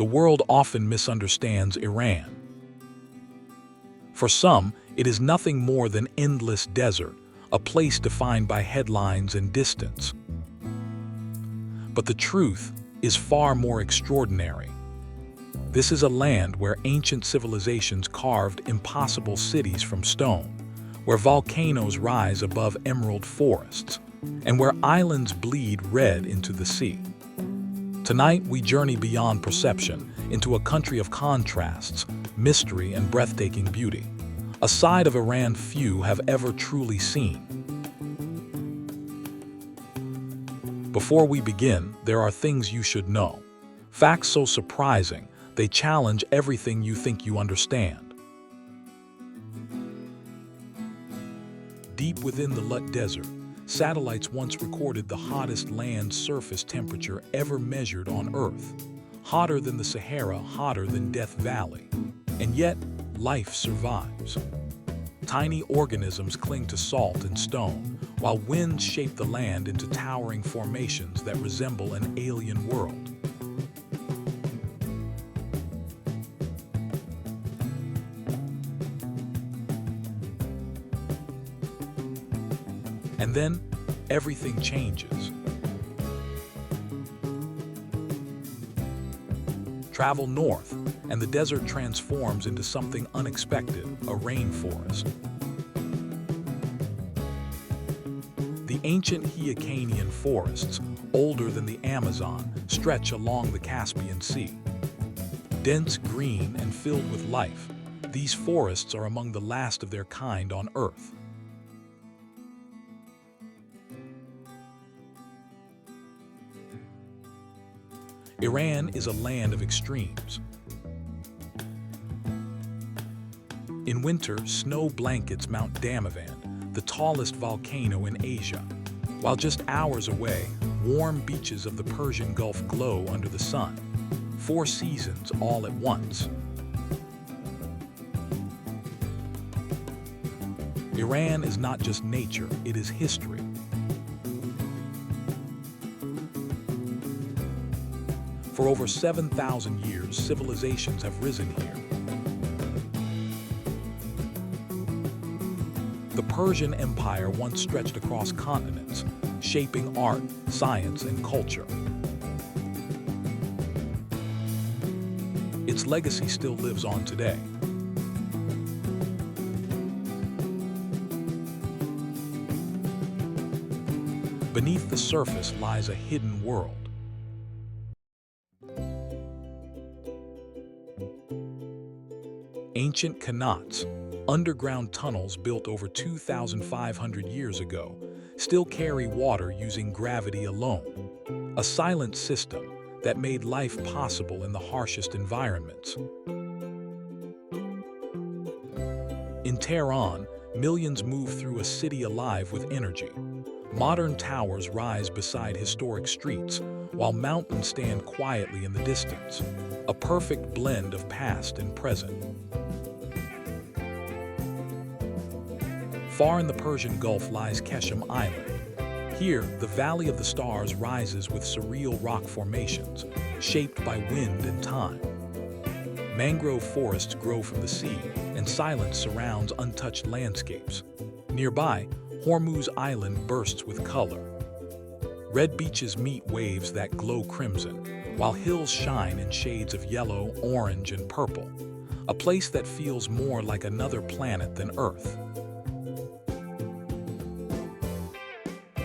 the world often misunderstands Iran. For some, it is nothing more than endless desert, a place defined by headlines and distance. But the truth is far more extraordinary. This is a land where ancient civilizations carved impossible cities from stone, where volcanoes rise above emerald forests, and where islands bleed red into the sea. Tonight, we journey beyond perception into a country of contrasts, mystery, and breathtaking beauty, a side of Iran few have ever truly seen. Before we begin, there are things you should know. Facts so surprising, they challenge everything you think you understand. Deep within the Lut Desert, satellites once recorded the hottest land surface temperature ever measured on Earth. Hotter than the Sahara, hotter than Death Valley. And yet, life survives. Tiny organisms cling to salt and stone, while winds shape the land into towering formations that resemble an alien world. And then, everything changes. Travel north, and the desert transforms into something unexpected, a rainforest. The ancient Hyakanian forests, older than the Amazon, stretch along the Caspian Sea. Dense, green, and filled with life, these forests are among the last of their kind on Earth. Iran is a land of extremes. In winter, snow blankets Mount Damavand, the tallest volcano in Asia, while just hours away, warm beaches of the Persian Gulf glow under the sun. 4 seasons all at once. Iran is not just nature, it is history. For over 7,000 years, civilizations have risen here. The Persian Empire once stretched across continents, shaping art, science, and culture. Its legacy still lives on today. Beneath the surface lies a hidden world. Ancient qanats, underground tunnels built over 2,500 years ago, still carry water using gravity alone, a silent system that made life possible in the harshest environments. In Tehran, millions move through a city alive with energy. Modern towers rise beside historic streets, while mountains stand quietly in the distance, a perfect blend of past and present. Far in the Persian Gulf lies Qeshm Island. Here, the Valley of the Stars rises with surreal rock formations, shaped by wind and time. Mangrove forests grow from the sea, and silence surrounds untouched landscapes. Nearby, Hormuz Island bursts with color. Red beaches meet waves that glow crimson, while hills shine in shades of yellow, orange, and purple, a place that feels more like another planet than Earth.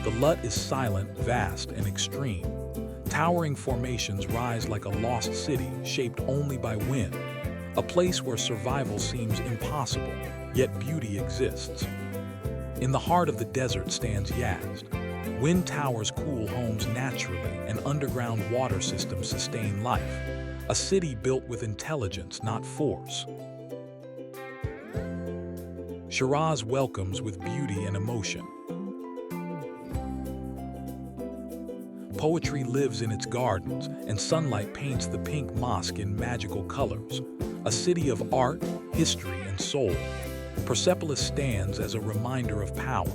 The Lut is silent, vast, and extreme. Towering formations rise like a lost city shaped only by wind, a place where survival seems impossible, yet beauty exists. In the heart of the desert stands Yazd. Wind towers cool homes naturally, and underground water systems sustain life. A city built with intelligence, not force. Shiraz welcomes with beauty and emotion. Poetry lives in its gardens, and sunlight paints the pink mosque in magical colors. A city of art, history, and soul. Persepolis stands as a reminder of power.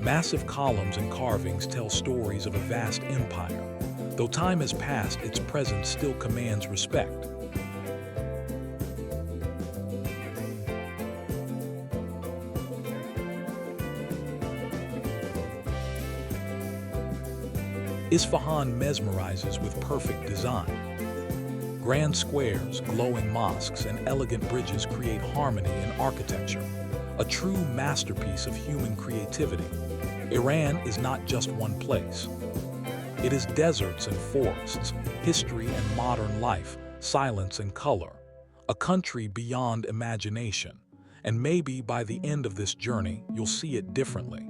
Massive columns and carvings tell stories of a vast empire. Though time has passed, its presence still commands respect. Isfahan mesmerizes with perfect design. Grand squares, glowing mosques, and elegant bridges create harmony in architecture, a true masterpiece of human creativity. Iran is not just one place. It is deserts and forests, history and modern life, silence and color, a country beyond imagination. And maybe by the end of this journey, you'll see it differently.